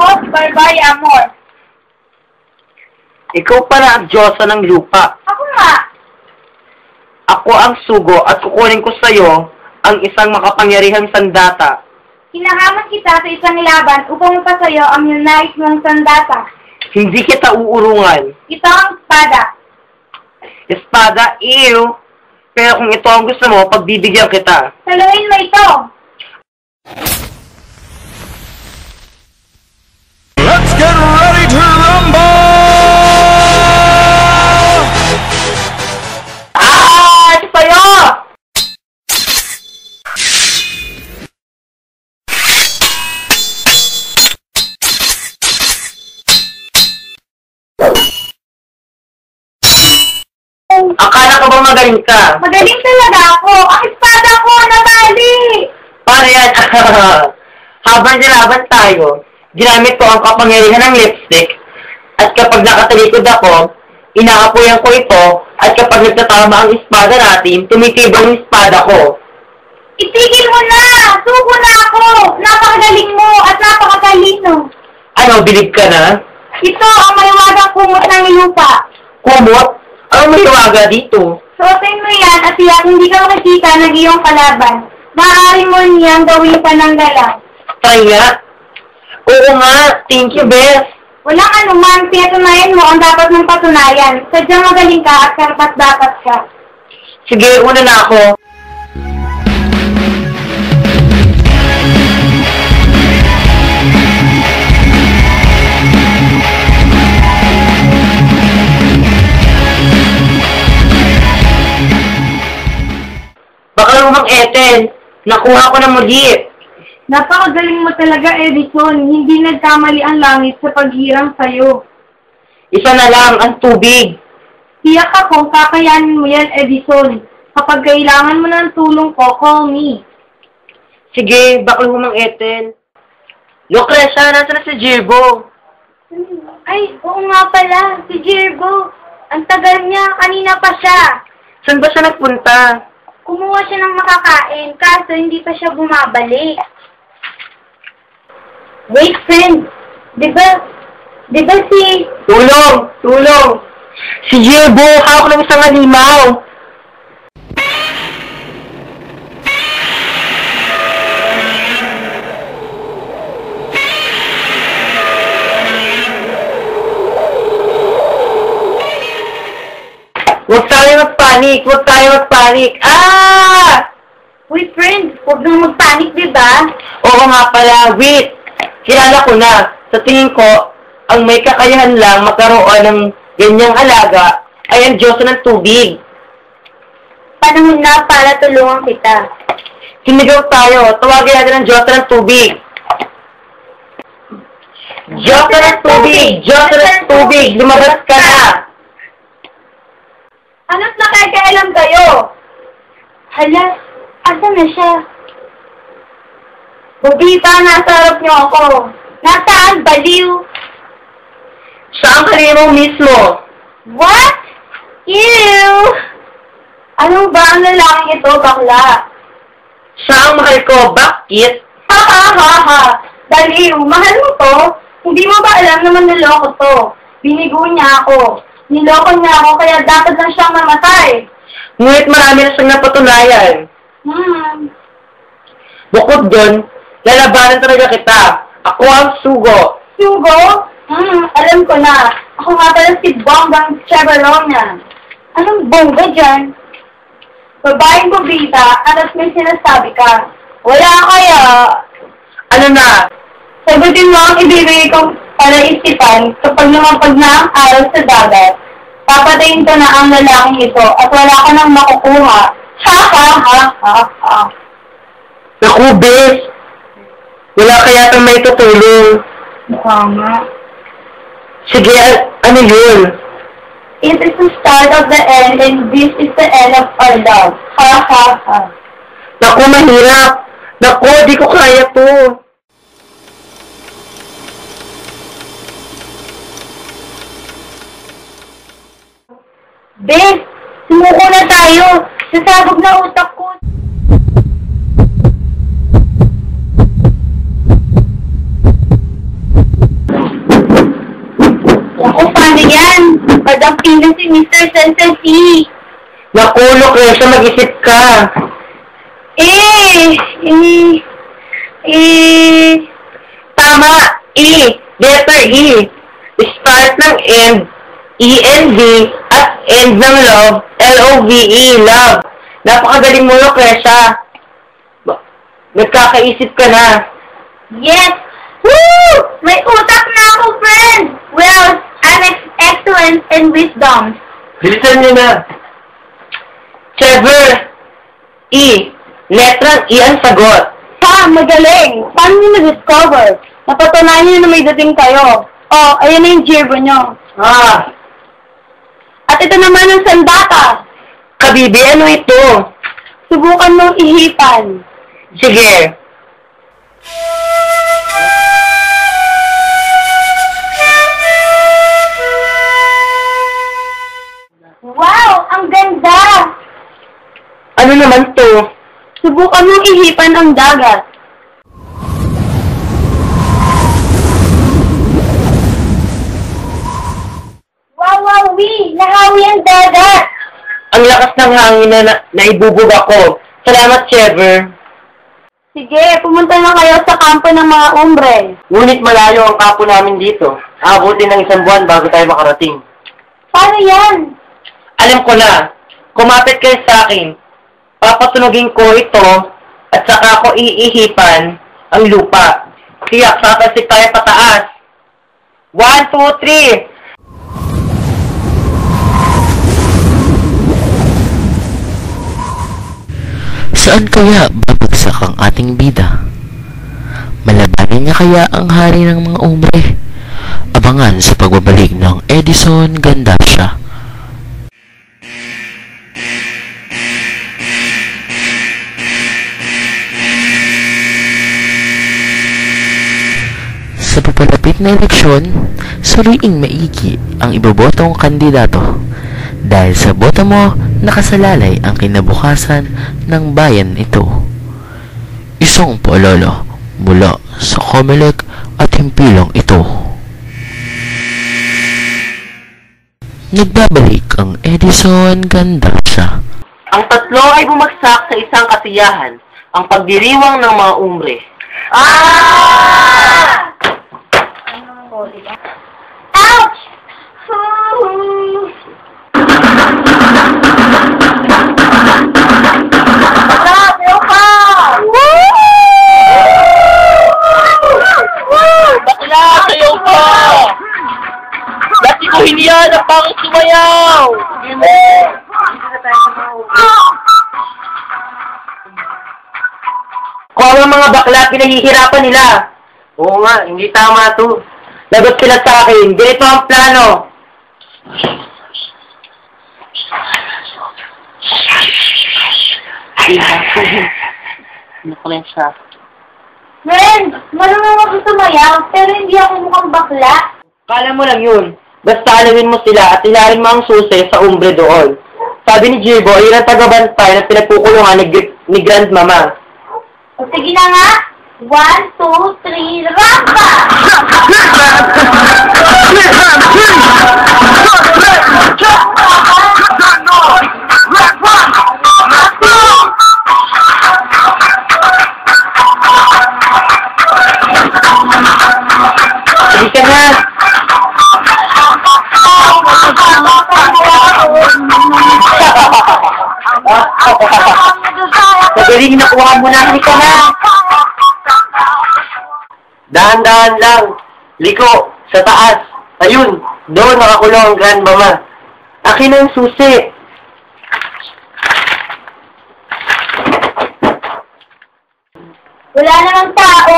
ako si Barbary Amor. Ikaw pala ang Diyosa ng lupa. Ako nga. Ako ang sugo at kukunin ko sa'yo ang isang makapangyarihang sandata. Hinahamon kita sa isang laban upang mapasayo ang nais mong sandata. Hindi kita uurungan. Ito ang espada. Espada, ew. Pero kung ito ang gusto mo, pagbibigyan kita. Saluhin mo ito. Let's get ready to rumble! Ito sa'yo! Akala ka bang magaling ka? Magaling talaga ako. Ang espada ko, nabali. Paano yan? Habang nilaban tayo, ginamit ko ang kapangyarihan ng lipstick at kapag nakatalikod ako, inaapoyan ko ito at kapag nagtatama ang espada natin, tumitibay ang espada ko. Itigil mo na! Suko na ako! Napakagaling mo at napakatalino. Ano, bilib ka na? Ito ang maliwagang kumot ng lupa. Kumot? Ano may tawaga dito? Suotin mo yan at tiyak hindi ka makikita ng iyong kalaban. Maaari mo niyang gawin pananggalang. Try nga. Oo nga, thank you, Beth. Walang anuman, pinatunayan mo ang dapat mong patunayan. Sadyang magaling ka at karapat-dapat ka. Sige, una na ako. Baka lumang Ethel, nakuha ko na muli. Napakagaling mo talaga, Edison. Hindi nagkamali ang langit sa paghirang sa'yo. Isa na lang, ang tubig. Tiyak akong kakayanin mo yan, Edison. Kapag kailangan mo ng tulong ko, call me. Sige, baka lumang Ethel. Lucrecia, nasa na si Jirbo? Ay, oo nga pala, si Jirgo. Ang tagal niya, kanina pa siya. Saan ba siya nagpunta? Kumuha siya ng makakain, kaso hindi pa siya bumabalik. Wait, friend. Di ba si... Tulong! Tulong! Si Jirbo, hawak ng isang halimaw. Huwag tayo magpanik! Huwag tayo magpanik! Ah! Wait, friend. Huwag nang magpanik, di ba? Oo nga pala, wait! Kilala ko na. Sa tingin ko, ang may kakayahan lang magkaroon ng ganyang alaga ay ang Diyosa ng tubig. Panahon na para tulungan kita. Sinigaw tayo. Tawagin natin ang Diyosa ng tubig. Diyosa ng tubig! Diyosa ng tubig! Lumabas ka na! Ano't nakakailam kayo? Hala, asan na siya? Bubita, nasa harap niyo ako. Nasaan, baliw? Siya ang kanino mismo. What? Ew! Ano ba ang lalaking ito, bakla? Siya ang mahal ko. Bakit? Ha ha ha ha! Baliw, mahal mo to? Hindi mo ba alam na manloloko to? Binigo niya ako. Niloko niya ako, kaya dapat lang siyang mamatay. Ngunit marami na siyang napatunayan. Bukod doon, lalabanan talaga kita. Ako ang sugo. Sugo? Alam ko na. Ako nga pala si Bongbang Cheverona. Anong bongga dyan? Babaeng bubita, at may sinasabi ka. Wala kaya. Ano na? Sagutin mo ang ibibigay kong palaisipan kapag lumapag na ang araw sa dagat. Papatayin ko na ang lalaking ito at wala ka nang makukuha. Ha ha ha ha ha. Naku, Bes. Wala kaya itong may tutulong. Mukha nga. Sige, ano yun? It is the start of the end and this is the end of our love. Ha ha ha. Naku, mahirap. Naku, di ko kaya to. Bes, sumuko na tayo. Sasabog na utak ko. Nadampi na si Mr. Sensei. Naku, Lucrecia, mag-isip ka. Tama, E. Letter E. Start ng end, E-N-D, at end ng love, L-O-V-E, love. Napakagaling mo, Lucrecia. Nagkakaisip ka na. Yes! Woo! May utak na ako, friend! Well, I'm excellent in wisdom. Bilisan niyo na. Trevor, E. Letrang E ang sagot. Ha! Magaling! Paano niyo na-discover? Napatunayan niyo na may dating kayo. Oh, ayan na yung gerbo niyo. At ito naman ang sandata. Kabibi, ano ito? Subukan mong ihipan. Sige. Wow! Ang ganda! Ano naman to? Subukan mong ihipan ang dagat. Wow, nahawi ang dagat! Ang lakas ng hangin na naibubog ako. Salamat, Trevor. Sige, pumunta na kayo sa kampo ng mga umbre. Ngunit malayo ang kapo namin dito. Aabutin ng 1 buwan bago tayo makarating. Paano yan? Alam ko na. Kumapit kayo sa akin. Papatunogin ko ito at saka ko iihipan ang lupa. Tiyak, satasik tayo pataas. 1, 2, 3. Saan kaya babagsak ang ating bida? Malabanan niya kaya ang hari ng mga umbre? Abangan sa pagbabalik ng Edison Gandasya. Sa papalapit na eleksyon, suriing maigi ang ibobotong kandidato. Dahil sa boto mo, nakasalalay ang kinabukasan ng bayan ito. Isang paalala mula sa Comelec at himpilang ito. Nagbabalik ang Edison Gandasya. Ang tatlo ay bumagsak sa isang kasiyahan, ang pagdiriwang ng mga umbre. Ouch! Grabe ka! Bakla, sayaw pa! Dati ko hiniyan ang pangit sumayaw! Kung ang mga bakla, pinahihirapan nila. Oo nga, hindi tama to. Lagot sila sa akin. Ganito ang plano. Nakulensya. Friend, marunong ako sumayaw, pero hindi ako mukhang bakla. Kala mo lang yun. Basta alawin mo sila at ilarin mo ang susi sa umbre doon. Sabi ni Jibo, yun ang tagabantay na pinagkukulungan ni Grandmama. O sige na nga. 1, 2, 3, rampa! Sige ka na. Magaling, nakuha mo na. Sige ka na. Dahan-dahan lang. Liko, sa taas. Ayun, doon nakakulong ang Grandmama. Akin ang susi. Wala namang tao.